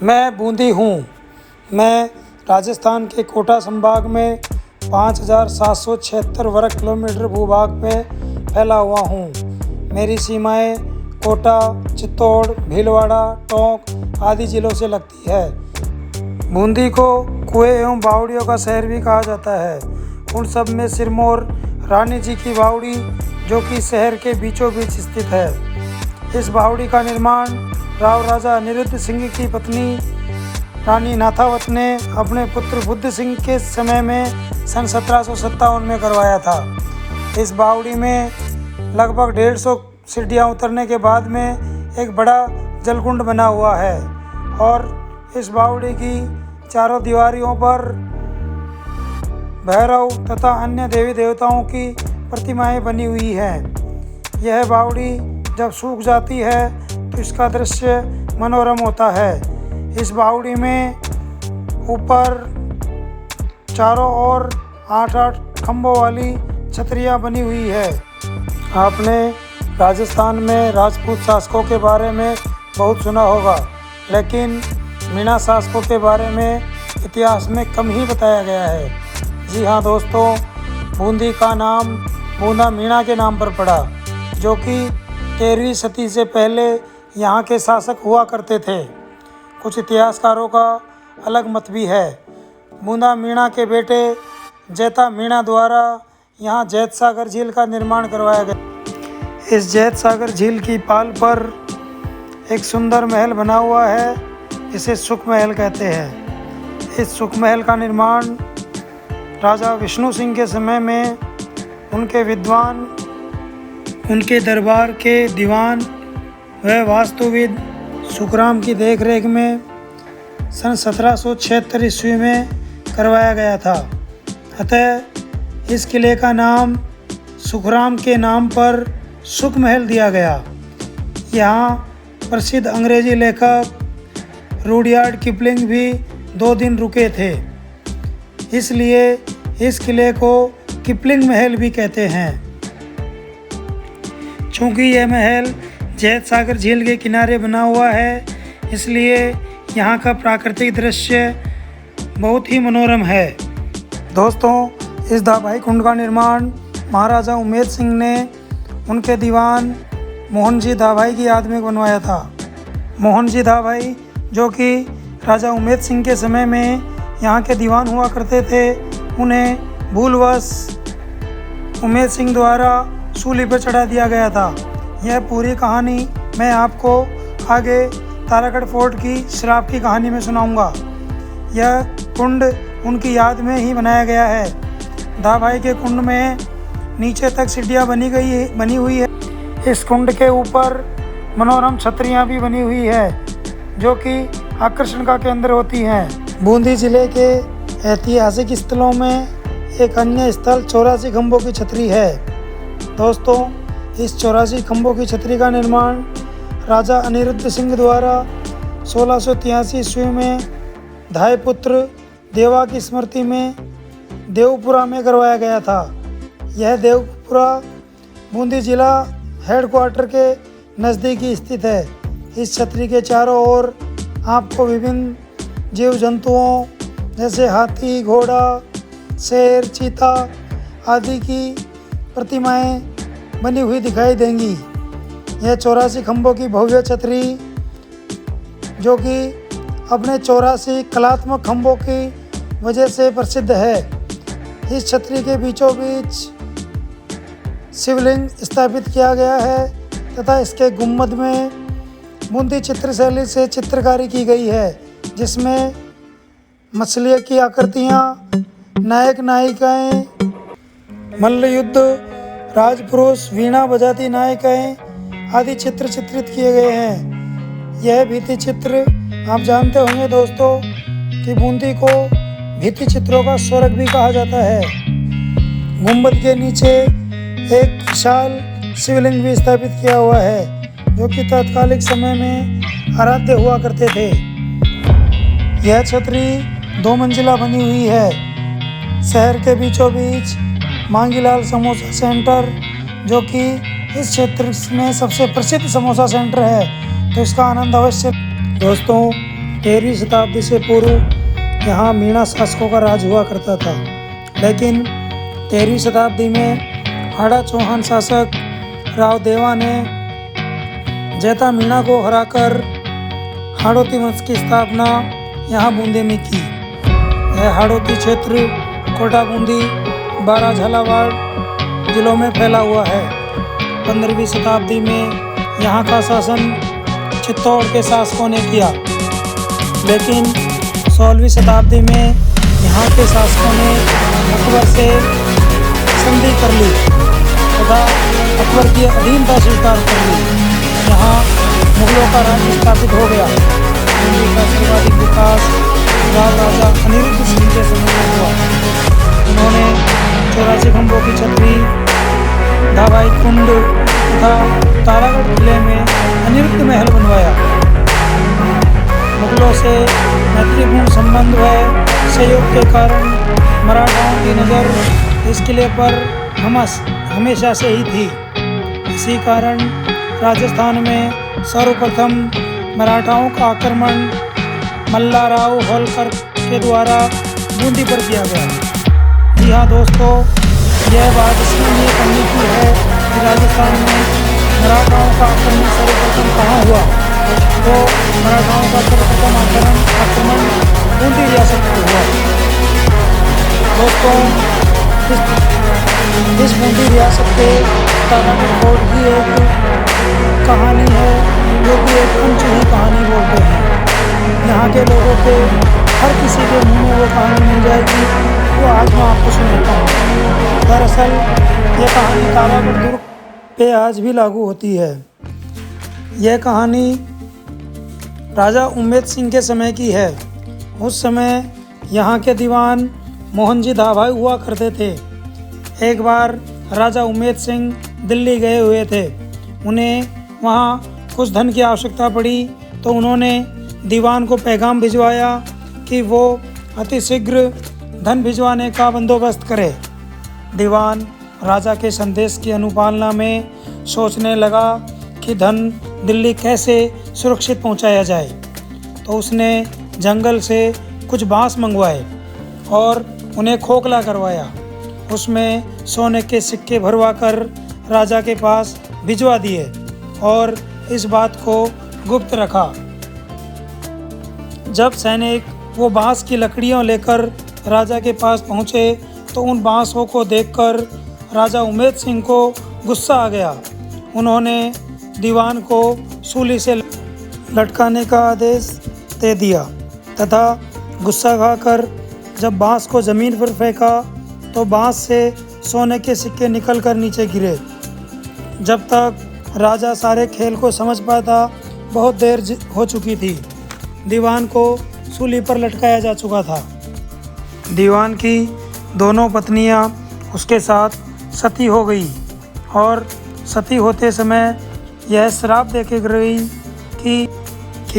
मैं बूंदी हूँ। मैं राजस्थान के कोटा संभाग में 5,776 वर्ग किलोमीटर भूभाग में फैला हुआ हूँ। मेरी सीमाएं कोटा, चित्तौड़, भीलवाड़ा, टोंक आदि जिलों से लगती है। बूंदी को कुएं एवं बावड़ियों का शहर भी कहा जाता है। उन सब में सिरमौर रानी जी की बावड़ी जो कि शहर के बीचों बीच स्थित है। इस बावड़ी का निर्माण राव राजा अनिरुद्ध सिंह की पत्नी रानी नाथावत ने अपने पुत्र बुद्ध सिंह के समय में सन 1757 में करवाया था। इस बावड़ी में लगभग 150 सीढ़ियाँ उतरने के बाद में एक बड़ा जलकुंड बना हुआ है और इस बावड़ी की चारों दीवारों पर भैरव तथा अन्य देवी देवताओं की प्रतिमाएं बनी हुई हैं। यह बावड़ी जब सूख जाती है तो इसका दृश्य मनोरम होता है। इस बावड़ी में ऊपर चारों ओर 8-8 खंभों वाली छतरियां बनी हुई है। आपने राजस्थान में राजपूत शासकों के बारे में बहुत सुना होगा, लेकिन मीणा शासकों के बारे में इतिहास में कम ही बताया गया है। जी हाँ दोस्तों, बूंदी का नाम बूंदा मीणा के नाम पर पड़ा, जो कि 13वीं सदी से पहले यहाँ के शासक हुआ करते थे। कुछ इतिहासकारों का अलग मत भी है। बूंदा मीणा के बेटे जैता मीणा द्वारा यहाँ जैत सागर झील का निर्माण करवाया गया। इस जैत सागर झील की पाल पर एक सुंदर महल बना हुआ है, इसे सुख महल कहते हैं। इस सुख महल का निर्माण राजा विष्णु सिंह के समय में उनके विद्वान, उनके दरबार के दीवान व वास्तुविद सुखराम की देखरेख में सन 1776 ईस्वी में करवाया गया था। अतः इस किले का नाम सुखराम के नाम पर सुख महल दिया गया। यहाँ प्रसिद्ध अंग्रेजी लेखक रुडयार्ड किपलिंग भी 2 दिन रुके थे, इसलिए इस किले को किपलिंग महल भी कहते हैं। चूँकि यह महल जैत सागर झील के किनारे बना हुआ है, इसलिए यहाँ का प्राकृतिक दृश्य बहुत ही मनोरम है। दोस्तों, इस दाभाई कुंड का निर्माण महाराजा उमेद सिंह ने उनके दीवान मोहन जी दाभाई की याद में बनवाया था। मोहन जी दाभाई जो कि राजा उमेद सिंह के समय में यहाँ के दीवान हुआ करते थे, उन्हें भूलवश उमेद सिंह द्वारा सूली पर चढ़ा दिया गया था। यह पूरी कहानी मैं आपको आगे तारागढ़ फोर्ट की शराब की कहानी में सुनाऊंगा। यह कुंड उनकी याद में ही बनाया गया है। दाभाई के कुंड में नीचे तक सीढ़ियाँ बनी हुई है। इस कुंड के ऊपर मनोरम छतरियाँ भी बनी हुई है, जो कि आकर्षण का केंद्र होती हैं। बूंदी जिले के ऐतिहासिक स्थलों में एक अन्य स्थल 84 खंभों की छतरी है। दोस्तों, इस 84 खंभों की छतरी का निर्माण राजा अनिरुद्ध सिंह द्वारा 1683 ईस्वी में धाय पुत्र देवा की स्मृति में देवपुरा में करवाया गया था। यह देवपुरा बूंदी जिला हेडक्वार्टर के नज़दीक ही स्थित है। इस छतरी के चारों ओर आपको विभिन्न जीव जंतुओं जैसे हाथी, घोड़ा, शेर, चीता आदि की प्रतिमाएं बनी हुई दिखाई देंगी। यह 84 खंभों की भव्य छतरी, जो कि अपने 84 कलात्मक खंभों की वजह से प्रसिद्ध है। इस छतरी के बीचों बीच शिवलिंग स्थापित किया गया है तथा इसके गुम्बद में बूंदी चित्रशैली से चित्रकारी की गई है, जिसमें मछलियों की आकृतियाँ, नायक नायिकाएँ, मल्ल युद्ध, राजपुरुष, वीणा बजाती नायिकाएँ आदि चित्र चित्रित किए गए हैं। यह भित्ति चित्र आप जानते होंगे दोस्तों कि बूंदी को भित्ति चित्रों का स्वर्ग भी कहा जाता है। गुंबद के नीचे एक विशाल शिवलिंग भी स्थापित किया हुआ है, जो कि तत्कालिक समय में आराध्य हुआ करते थे। यह छतरी 2 मंजिला बनी हुई है। शहर के बीचों बीच मांगीलाल समोसा सेंटर, जो कि इस क्षेत्र में सबसे प्रसिद्ध समोसा सेंटर है, तो इसका आनंद अवश्य। दोस्तों, 13वीं शताब्दी से पूर्व यहाँ मीणा शासकों का राज हुआ करता था, लेकिन 13वीं शताब्दी में हाड़ा चौहान शासक राव देवा ने जैता मीणा को हराकर हाड़ौती वंश की स्थापना यहाँ बूंदी में की। यह हाड़ौती क्षेत्र कोटा बूंदी, बारा झालावाड़ जिलों में फैला हुआ है। 15वीं शताब्दी में यहाँ का शासन चित्तौड़ के शासकों ने किया, लेकिन 16वीं शताब्दी में यहाँ के शासकों ने अकबर से संधि कर ली तथा अकबर की अधीनता स्वीकार कर ली। यहाँ मुगलों का राज्य स्थापित हो गया। बूंदी का सर्वाधिक विकास राव राजा अनिरुद्ध सिंह के समय में हुआ। उन्होंने 84 खंभों की छतरी, धाबाई कुंड तथा तारागढ़ किले में अनिरुद्ध महल बनवाया। मुगलों से मैत्रीपूर्ण संबंध व सहयोग के कारण मराठाओं की नज़र इस किले पर हमेशा से ही थी। इसी कारण राजस्थान में सर्वप्रथम मराठाओं का आक्रमण मल्लाराव होलकर के द्वारा बूंदी पर किया गया। जी हाँ दोस्तों, यह बात इसलिए करनी की है कि राजस्थान में मराठाओं का आक्रमण सर्वप्रथम कहाँ हुआ, तो मराठाओं का सर्वप्रथम आक्रमण बूंदी रियासत में हुआ। दोस्तों, इस बूंदी रियासत के तारागढ़ फोर्ट की एक कहानी है, जो कि एक अनछुई कहानी बोलते हैं। यहाँ के लोगों के हर किसी के मुँह में वो कहानी मिल जाएगी, वो आज मैं आपको सुनाता हूँ। दरअसल ये कहानी तारागढ़ दुर्ग पे आज भी लागू होती है। यह कहानी राजा उम्मेद सिंह के समय की है। उस समय यहाँ के दीवान मोहन जी धाबाई हुआ करते थे। एक बार राजा उम्मेद सिंह दिल्ली गए हुए थे। उन्हें वहाँ कुछ धन की आवश्यकता पड़ी, तो उन्होंने दीवान को पैगाम भिजवाया कि वो अतिशीघ्र धन भिजवाने का बंदोबस्त करे। दीवान राजा के संदेश की अनुपालना में सोचने लगा कि धन दिल्ली कैसे सुरक्षित पहुंचाया जाए। तो उसने जंगल से कुछ बांस मंगवाए और उन्हें खोखला करवाया। उसमें सोने के सिक्के भरवाकर राजा के पास भिजवा दिए और इस बात को गुप्त रखा। जब सैनिक वो बांस की लकड़ियां लेकर राजा के पास पहुँचे, तो उन बांसों को देखकर राजा उम्मेद सिंह को गुस्सा आ गया। उन्होंने दीवान को सूली से लटकाने का आदेश दे दिया तथा गुस्सा खाकर जब बांस को ज़मीन पर फेंका, तो बांस से सोने के सिक्के निकलकर नीचे गिरे। जब तक राजा सारे खेल को समझ पाता, बहुत देर हो चुकी थी। दीवान को सूली पर लटकाया जा चुका था। दीवान की दोनों पत्नियां उसके साथ सती हो गई और सती होते समय यह श्राप देके गई कि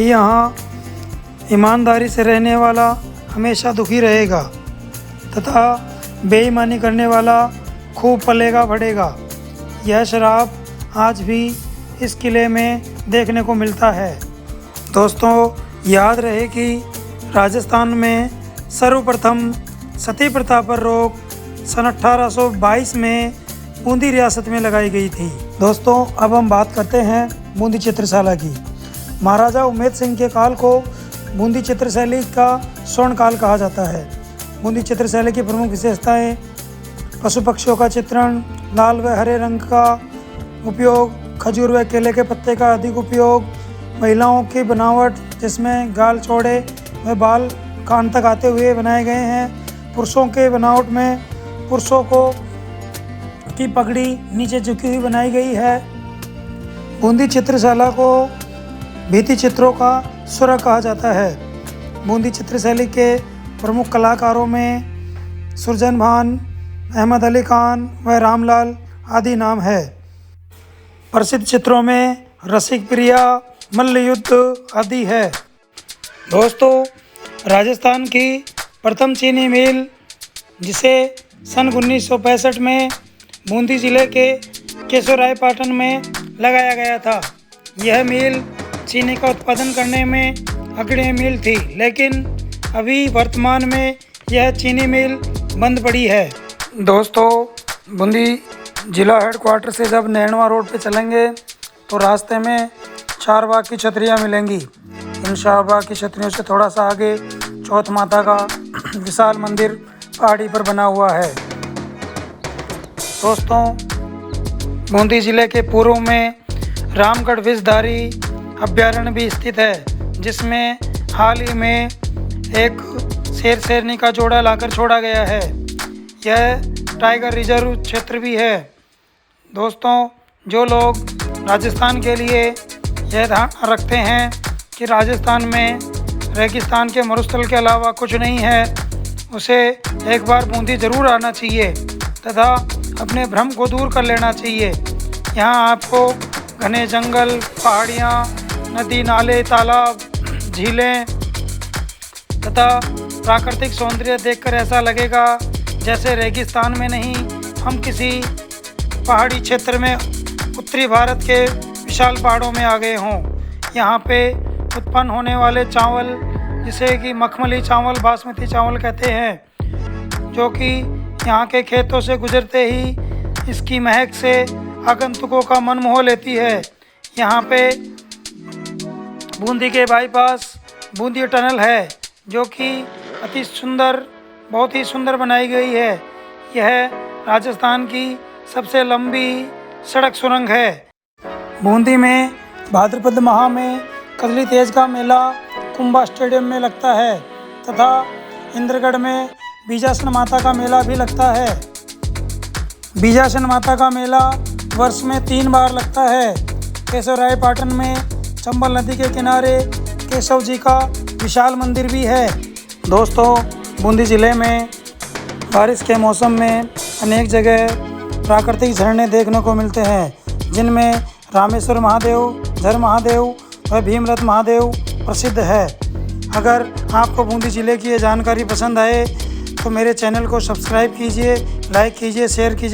यहाँ ईमानदारी से रहने वाला हमेशा दुखी रहेगा तथा बेईमानी करने वाला खूब पलेगा बढ़ेगा। यह श्राप आज भी इस किले में देखने को मिलता है। दोस्तों, याद रहे कि राजस्थान में सर्वप्रथम सती प्रथा पर रोक सन 1822 में बूंदी रियासत में लगाई गई थी। दोस्तों, अब हम बात करते हैं बूंदी चित्रशाला की। महाराजा उम्मेद सिंह के काल को बूंदी चित्रशैली का स्वर्ण काल कहा जाता है। बूंदी चित्रशैली की प्रमुख विशेषताएं: पशु पक्षियों का चित्रण, लाल व हरे रंग का उपयोग, खजूर व केले के पत्ते का अधिक उपयोग, महिलाओं की बनावट जिसमें गाल चौड़े व बाल कान तक आते हुए बनाए गए हैं। पुरुषों के बनावट में पुरुषों को की पगड़ी नीचे झुकी हुई बनाई गई है। बूंदी चित्रशाला को भित्ति चित्रों का स्वर्ग कहा जाता है। बूंदी चित्रशैली के प्रमुख कलाकारों में सुरजन भान, अहमद अली खान व रामलाल आदि नाम है। प्रसिद्ध चित्रों में रसिक प्रिया, मल्लयुद्ध आदि है। दोस्तों, राजस्थान की प्रथम चीनी मिल, जिसे सन 1965 में बूंदी जिले के केशोरायपाटन में लगाया गया था। यह मिल चीनी का उत्पादन करने में अग्रणी मिल थी, लेकिन अभी वर्तमान में यह चीनी मिल बंद पड़ी है। दोस्तों, बूंदी जिला हेडक्वार्टर से जब नैनवा रोड पे चलेंगे तो रास्ते में 4 बाग की छतरियाँ मिलेंगी। इन 4 बाग की छतरियों से थोड़ा सा आगे चौथ माता का विशाल मंदिर पहाड़ी पर बना हुआ है। दोस्तों, बूंदी जिले के पूर्व में रामगढ़ विषधारी अभ्यारण्य भी स्थित है, जिसमें हाल ही में एक शेर शेरनी का जोड़ा लाकर छोड़ा गया है। यह टाइगर रिजर्व क्षेत्र भी है। दोस्तों, जो लोग राजस्थान के लिए यह धारणा रखते हैं कि राजस्थान में रेगिस्तान के मरुस्थल के अलावा कुछ नहीं है, उसे एक बार बूंदी ज़रूर आना चाहिए तथा अपने भ्रम को दूर कर लेना चाहिए। यहाँ आपको घने जंगल, पहाड़ियाँ, नदी, नाले, तालाब, झीलें तथा प्राकृतिक सौंदर्य देखकर ऐसा लगेगा जैसे रेगिस्तान में नहीं, हम किसी पहाड़ी क्षेत्र में उत्तरी भारत के विशाल पहाड़ों में आ गए हों। यहाँ पे उत्पन्न होने वाले चावल, जिसे कि मखमली चावल, बासमती चावल कहते हैं, जो कि यहाँ के खेतों से गुजरते ही इसकी महक से आगंतुकों का मन मोह लेती है। यहाँ पे बूंदी के बाईपास बूंदी टनल है, जो कि अति सुंदर, बहुत ही सुंदर बनाई गई है। यह राजस्थान की सबसे लंबी सड़क सुरंग है। बूंदी में भाद्रपद माह में कजली तेज का मेला कुंभा स्टेडियम में लगता है तथा इंद्रगढ़ में बीजासन माता का मेला भी लगता है। बीजासन माता का मेला वर्ष में 3 बार लगता है। केशवरायपाटन में चंबल नदी के किनारे केशव जी का विशाल मंदिर भी है। दोस्तों, बूंदी ज़िले में बारिश के मौसम में अनेक जगह प्राकृतिक झरने देखने को मिलते हैं, जिनमें रामेश्वर महादेव, झर महादेव व भीमरथ महादेव प्रसिद्ध है। अगर आपको बूंदी ज़िले की ये जानकारी पसंद आए तो मेरे चैनल को सब्सक्राइब कीजिए, लाइक कीजिए, शेयर कीजिए।